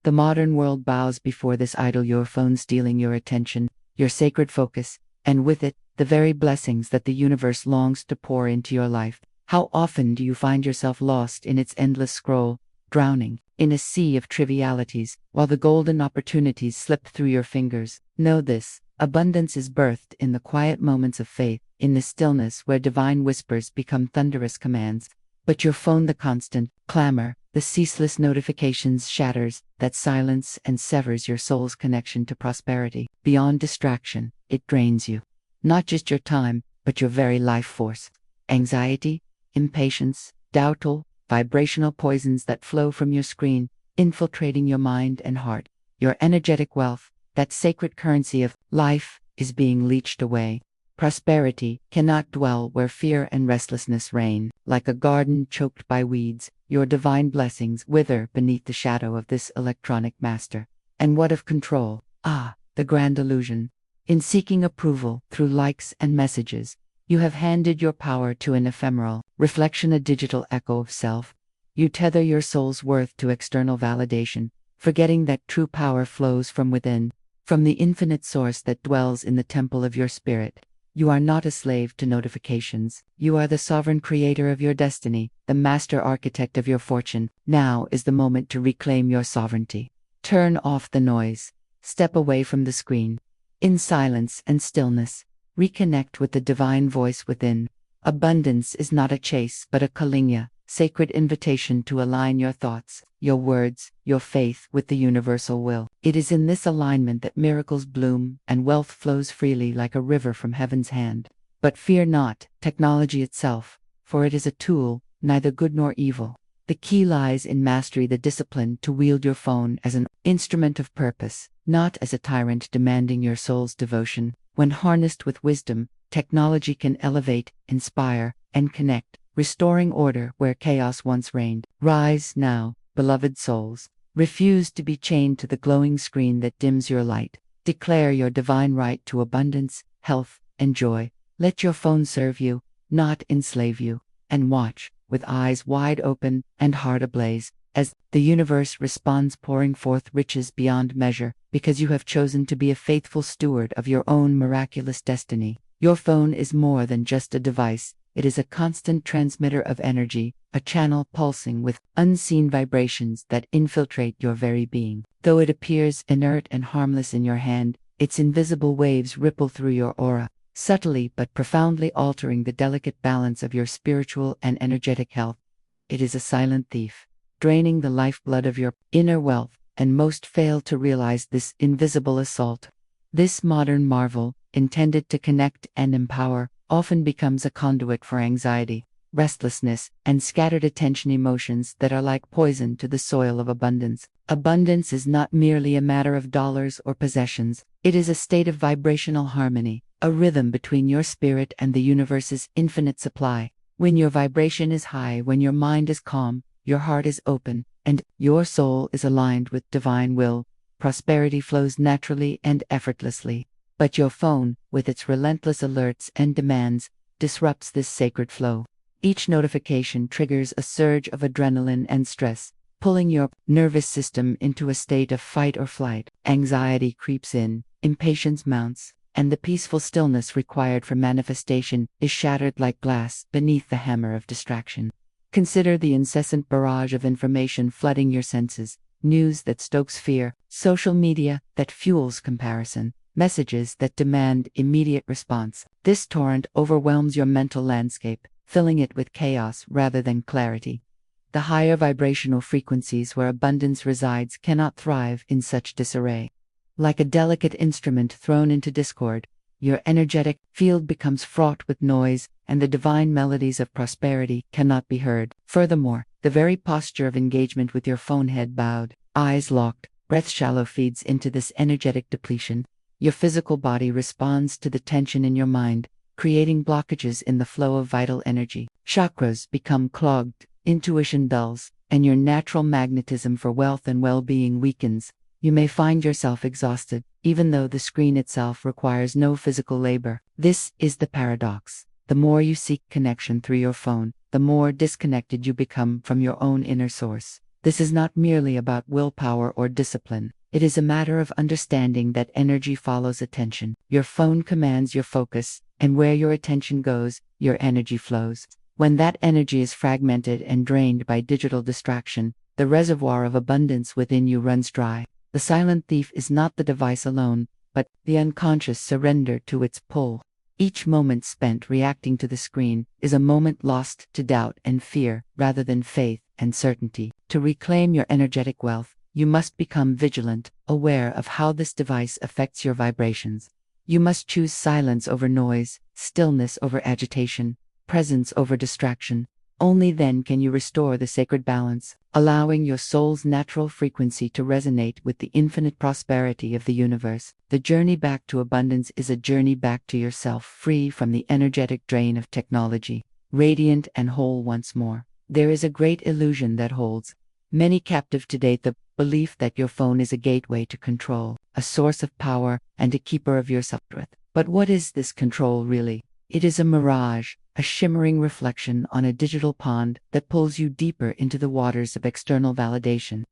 The modern world bows before this idol, your phone stealing your attention, your sacred focus, and with it, the very blessings that the universe longs to pour into your life. How often do you find yourself lost in its endless scroll, drowning in a sea of trivialities, while the golden opportunities slip through your fingers? Know this: abundance is birthed in the quiet moments of faith, in the stillness where divine whispers become thunderous commands. But your phone, the constant clamor, the ceaseless notifications, shatters that silence and severs your soul's connection to prosperity. Beyond distraction, it drains you. Not just your time, but your very life force. Anxiety, impatience, doubt, all vibrational poisons that flow from your screen, infiltrating your mind and heart. Your energetic wealth, that sacred currency of life, is being leached away. Prosperity cannot dwell where fear and restlessness reign. Like a garden choked by weeds, your divine blessings wither beneath the shadow of this electronic master. And what of control? Ah, the grand illusion. In seeking approval through likes and messages, you have handed your power to an ephemeral reflection, a digital echo of self. You tether your soul's worth to external validation, forgetting that true power flows from within, from the infinite source that dwells in the temple of your spirit. You are not a slave to notifications. You are the sovereign creator of your destiny, the master architect of your fortune. Now is the moment to reclaim your sovereignty. Turn off the noise. Step away from the screen. In silence and stillness, reconnect with the divine voice within. Abundance is not a chase, but a kalinya, sacred invitation to align your thoughts, your words, your faith with the universal will. It is in this alignment that miracles bloom and wealth flows freely like a river from heaven's hand. But fear not technology itself, for it is a tool, neither good nor evil. The key lies in mastery, the discipline to wield your phone as an instrument of purpose, not as a tyrant demanding your soul's devotion. When harnessed with wisdom, technology can elevate, inspire, and connect, restoring order where chaos once reigned. Rise now, beloved souls. Refuse to be chained to the glowing screen that dims your light. Declare your divine right to abundance, health, and joy. Let your phone serve you, not enslave you. And watch, with eyes wide open and heart ablaze, as the universe responds, pouring forth riches beyond measure, because you have chosen to be a faithful steward of your own miraculous destiny. Your phone is more than just a device. It is a constant transmitter of energy, a channel pulsing with unseen vibrations that infiltrate your very being. Though it appears inert and harmless in your hand, its invisible waves ripple through your aura, subtly but profoundly altering the delicate balance of your spiritual and energetic health. It is a silent thief, draining the lifeblood of your inner wealth, and most fail to realize this invisible assault. This modern marvel, intended to connect and empower, often becomes a conduit for anxiety, restlessness, and scattered attention, emotions that are like poison to the soil of abundance. Abundance is not merely a matter of dollars or possessions. It is a state of vibrational harmony, a rhythm between your spirit and the universe's infinite supply. When your vibration is high, when your mind is calm, your heart is open, and your soul is aligned with divine will, prosperity flows naturally and effortlessly. But your phone, with its relentless alerts and demands, disrupts this sacred flow. Each notification triggers a surge of adrenaline and stress, pulling your nervous system into a state of fight or flight. Anxiety creeps in, impatience mounts, and the peaceful stillness required for manifestation is shattered like glass beneath the hammer of distraction. Consider the incessant barrage of information flooding your senses: news that stokes fear, social media that fuels comparison, messages that demand immediate response. This torrent overwhelms your mental landscape, filling it with chaos rather than clarity. The higher vibrational frequencies where abundance resides cannot thrive in such disarray. Like a delicate instrument thrown into discord, your energetic field becomes fraught with noise, and the divine melodies of prosperity cannot be heard. Furthermore, the very posture of engagement with your phone, head bowed, eyes locked, breath shallow, feeds into this energetic depletion. Your physical body responds to the tension in your mind, creating blockages in the flow of vital energy. Chakras become clogged, intuition dulls, and your natural magnetism for wealth and well-being weakens. You may find yourself exhausted, even though the screen itself requires no physical labor. This is the paradox. The more you seek connection through your phone, the more disconnected you become from your own inner source. This is not merely about willpower or discipline. It is a matter of understanding that energy follows attention. Your phone commands your focus, and where your attention goes, your energy flows. When that energy is fragmented and drained by digital distraction, the reservoir of abundance within you runs dry. The silent thief is not the device alone, but the unconscious surrender to its pull. Each moment spent reacting to the screen is a moment lost to doubt and fear rather than faith and certainty. To reclaim your energetic wealth, you must become vigilant, aware of how this device affects your vibrations. You must choose silence over noise, stillness over agitation, presence over distraction. Only then can you restore the sacred balance, allowing your soul's natural frequency to resonate with the infinite prosperity of the universe. The journey back to abundance is a journey back to yourself, free from the energetic drain of technology, radiant and whole once more. There is a great illusion that holds many captive today, the belief that your phone is a gateway to control, a source of power, and a keeper of your self-worth. But what is this control really? It is a mirage, a shimmering reflection on a digital pond that pulls you deeper into the waters of external validation,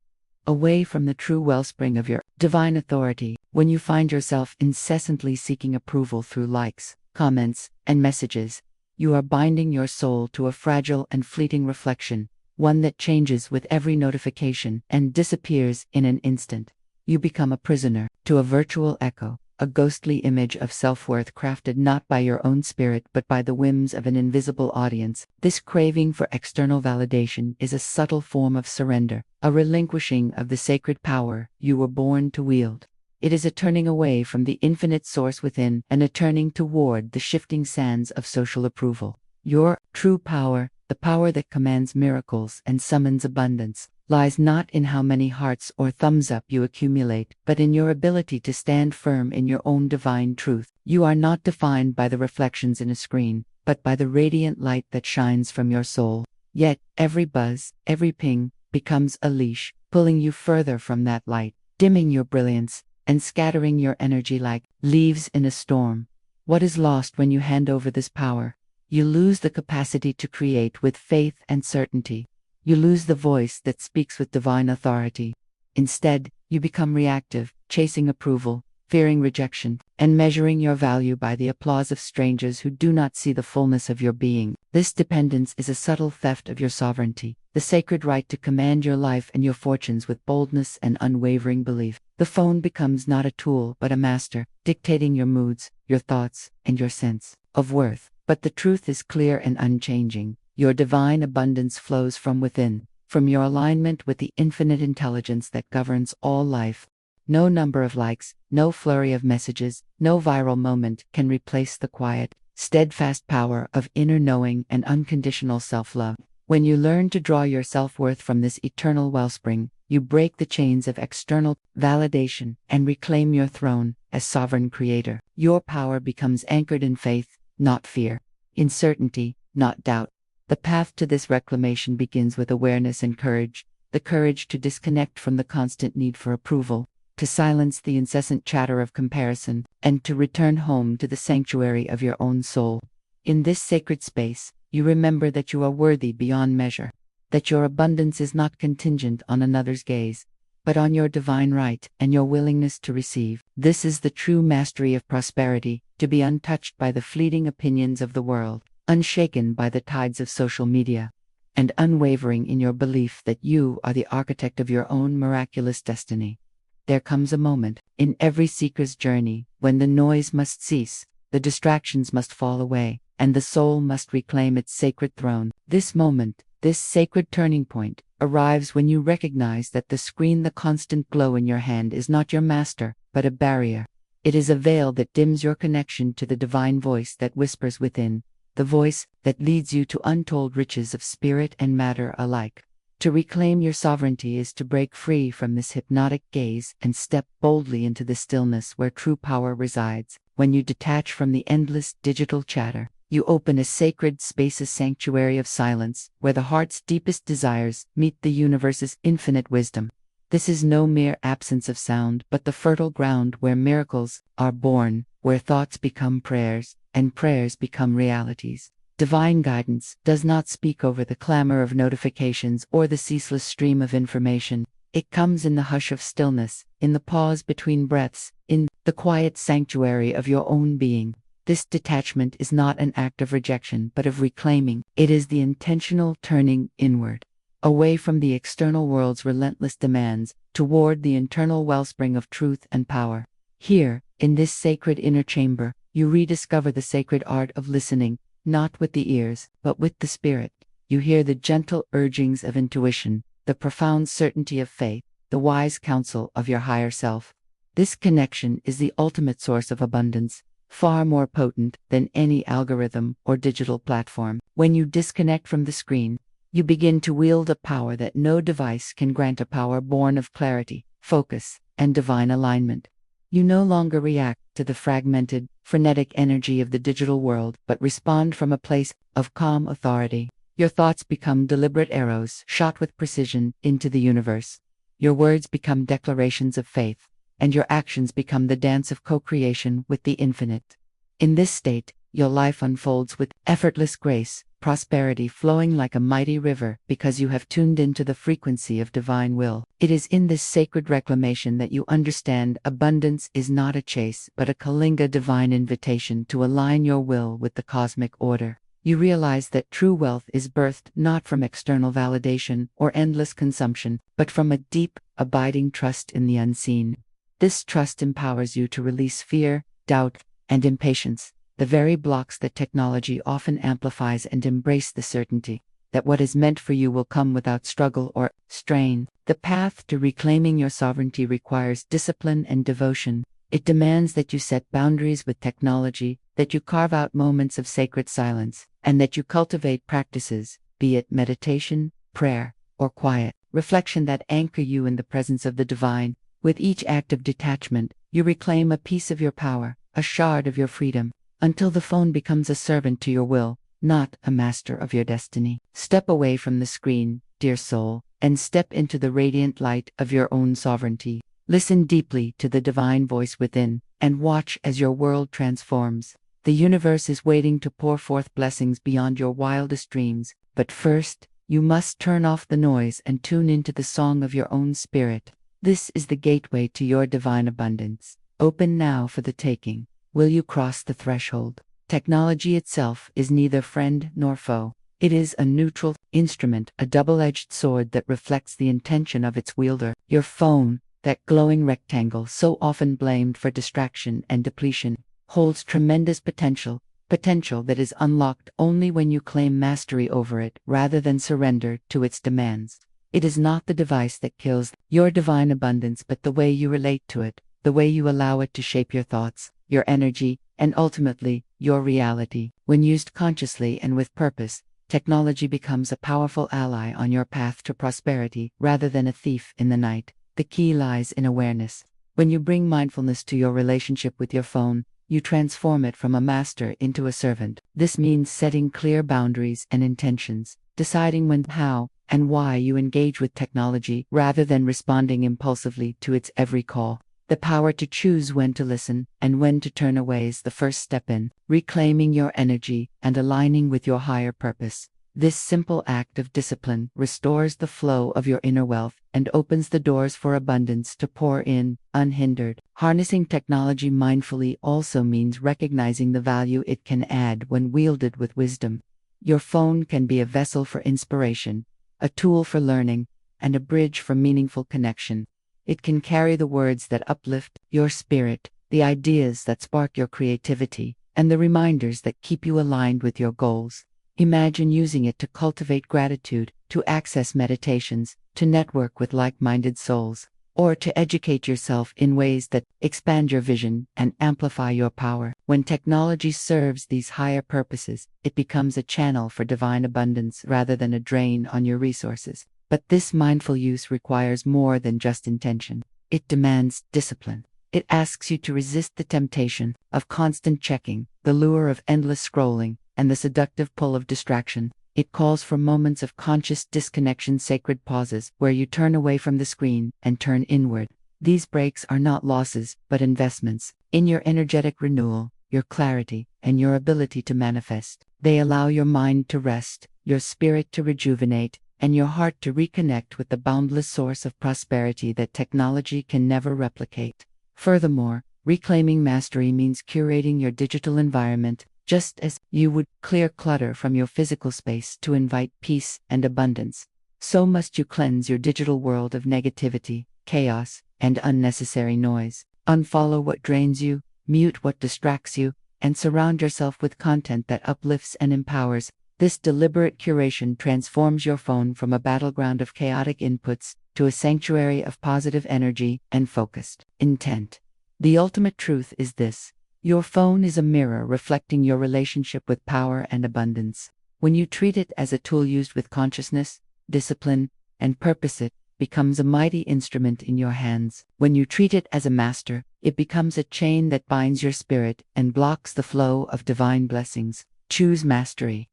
away from the true wellspring of your divine authority. When you find yourself incessantly seeking approval through likes, comments, and messages, you are binding your soul to a fragile and fleeting reflection, one that changes with every notification and disappears in an instant. You become a prisoner to a virtual echo, a ghostly image of self-worth crafted not by your own spirit but by the whims of an invisible audience. This craving for external validation is a subtle form of surrender, a relinquishing of the sacred power you were born to wield. It is a turning away from the infinite source within and a turning toward the shifting sands of social approval. Your true power, the power that commands miracles and summons abundance, lies not in how many hearts or thumbs up you accumulate, but in your ability to stand firm in your own divine truth. You are not defined by the reflections in a screen, but by the radiant light that shines from your soul. Yet, every buzz, every ping, becomes a leash, pulling you further from that light, dimming your brilliance, and scattering your energy like leaves in a storm. What is lost when you hand over this power? You lose the capacity to create with faith and certainty. You lose the voice that speaks with divine authority. Instead, you become reactive, chasing approval, fearing rejection, and measuring your value by the applause of strangers who do not see the fullness of your being. This dependence is a subtle theft of your sovereignty, the sacred right to command your life and your fortunes with boldness and unwavering belief. The phone becomes not a tool but a master, dictating your moods, your thoughts, and your sense of worth. But the truth is clear and unchanging. Your divine abundance flows from within, from your alignment with the infinite intelligence that governs all life. No number of likes, no flurry of messages, no viral moment can replace the quiet, steadfast power of inner knowing and unconditional self-love. When you learn to draw your self-worth from this eternal wellspring, you break the chains of external validation and reclaim your throne as sovereign creator. Your power becomes anchored in faith, not fear, in certainty, not doubt. The path to this reclamation begins with awareness and courage, the courage to disconnect from the constant need for approval, to silence the incessant chatter of comparison, and to return home to the sanctuary of your own soul. In this sacred space, you remember that you are worthy beyond measure, that your abundance is not contingent on another's gaze, but on your divine right and your willingness to receive. This is the true mastery of prosperity, to be untouched by the fleeting opinions of the world, unshaken by the tides of social media, and unwavering in your belief that you are the architect of your own miraculous destiny. There comes a moment, in every seeker's journey, when the noise must cease, the distractions must fall away, and the soul must reclaim its sacred throne. This moment, this sacred turning point, arrives when you recognize that the screen, the constant glow in your hand, is not your master, but a barrier. It is a veil that dims your connection to the divine voice that whispers within, the voice that leads you to untold riches of spirit and matter alike. To reclaim your sovereignty is to break free from this hypnotic gaze and step boldly into the stillness where true power resides. When you detach from the endless digital chatter, you open a sacred, spacious sanctuary of silence, where the heart's deepest desires meet the universe's infinite wisdom. This is no mere absence of sound, but the fertile ground where miracles are born, where thoughts become prayers, and prayers become realities. Divine guidance does not speak over the clamor of notifications or the ceaseless stream of information. It comes in the hush of stillness, in the pause between breaths, in the quiet sanctuary of your own being. This detachment is not an act of rejection but of reclaiming. It is the intentional turning inward, away from the external world's relentless demands, toward the internal wellspring of truth and power. Here, in this sacred inner chamber, you rediscover the sacred art of listening, not with the ears, but with the spirit. You hear the gentle urgings of intuition, the profound certainty of faith, the wise counsel of your higher self. This connection is the ultimate source of abundance, far more potent than any algorithm or digital platform. When you disconnect from the screen, you begin to wield a power that no device can grant, a power born of clarity, focus, and divine alignment. You no longer react to the fragmented, frenetic energy of the digital world, but respond from a place of calm authority. Your thoughts become deliberate arrows shot with precision into the universe. Your words become declarations of faith, and your actions become the dance of co-creation with the infinite. In this state, your life unfolds with effortless grace, prosperity flowing like a mighty river because you have tuned into the frequency of divine will. It is in this sacred reclamation that you understand abundance is not a chase but a Kalinga divine invitation to align your will with the cosmic order. You realize that true wealth is birthed not from external validation or endless consumption, but from a deep, abiding trust in the unseen. This trust empowers you to release fear, doubt, and impatience, the very blocks that technology often amplifies, and embrace the certainty that what is meant for you will come without struggle or strain. The path to reclaiming your sovereignty requires discipline and devotion. It demands that you set boundaries with technology, that you carve out moments of sacred silence, and that you cultivate practices, be it meditation, prayer, or quiet reflection, that anchor you in the presence of the divine. With each act of detachment, you reclaim a piece of your power, a shard of your freedom, until the phone becomes a servant to your will, not a master of your destiny. Step away from the screen, dear soul, and step into the radiant light of your own sovereignty. Listen deeply to the divine voice within, and watch as your world transforms. The universe is waiting to pour forth blessings beyond your wildest dreams, but first, you must turn off the noise and tune into the song of your own spirit. This is the gateway to your divine abundance, open now for the taking. Will you cross the threshold? Technology itself is neither friend nor foe. It is a neutral instrument, a double-edged sword that reflects the intention of its wielder. Your phone, that glowing rectangle so often blamed for distraction and depletion, holds tremendous potential that is unlocked only when you claim mastery over it rather than surrender to its demands. It is not the device that kills your divine abundance, but the way you relate to it, the way you allow it to shape your thoughts, your energy, and ultimately, your reality. When used consciously and with purpose, technology becomes a powerful ally on your path to prosperity rather than a thief in the night. The key lies in awareness. When you bring mindfulness to your relationship with your phone, you transform it from a master into a servant. This means setting clear boundaries and intentions, deciding when, how, and why you engage with technology rather than responding impulsively to its every call. The power to choose when to listen and when to turn away is the first step in reclaiming your energy and aligning with your higher purpose. This simple act of discipline restores the flow of your inner wealth and opens the doors for abundance to pour in, unhindered. Harnessing technology mindfully also means recognizing the value it can add when wielded with wisdom. Your phone can be a vessel for inspiration, a tool for learning, and a bridge for meaningful connection. It can carry the words that uplift your spirit, the ideas that spark your creativity, and the reminders that keep you aligned with your goals. Imagine using it to cultivate gratitude, to access meditations, to network with like-minded souls, or to educate yourself in ways that expand your vision and amplify your power. When technology serves these higher purposes, it becomes a channel for divine abundance rather than a drain on your resources. But this mindful use requires more than just intention. It demands discipline. It asks you to resist the temptation of constant checking, the lure of endless scrolling, and the seductive pull of distraction. It calls for moments of conscious disconnection, sacred pauses where you turn away from the screen and turn inward. These breaks are not losses, but investments in your energetic renewal, your clarity, and your ability to manifest. They allow your mind to rest, your spirit to rejuvenate, and your heart to reconnect with the boundless source of prosperity that technology can never replicate. Furthermore, reclaiming mastery means curating your digital environment, just as you would clear clutter from your physical space to invite peace and abundance. So must you cleanse your digital world of negativity, chaos, and unnecessary noise. Unfollow what drains you, mute what distracts you, and surround yourself with content that uplifts and empowers. This deliberate curation transforms your phone from a battleground of chaotic inputs to a sanctuary of positive energy and focused intent. The ultimate truth is this: your phone is a mirror reflecting your relationship with power and abundance. When you treat it as a tool used with consciousness, discipline, and purpose, it becomes a mighty instrument in your hands. When you treat it as a master, it becomes a chain that binds your spirit and blocks the flow of divine blessings. Choose mastery.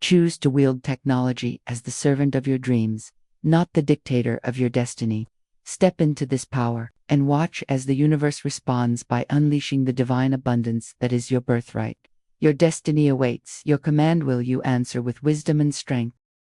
Choose to wield technology as the servant of your dreams, not the dictator of your destiny. Step into this power and watch as the universe responds by unleashing the divine abundance that is your birthright. Your destiny awaits. Your command will you answer with wisdom and strength.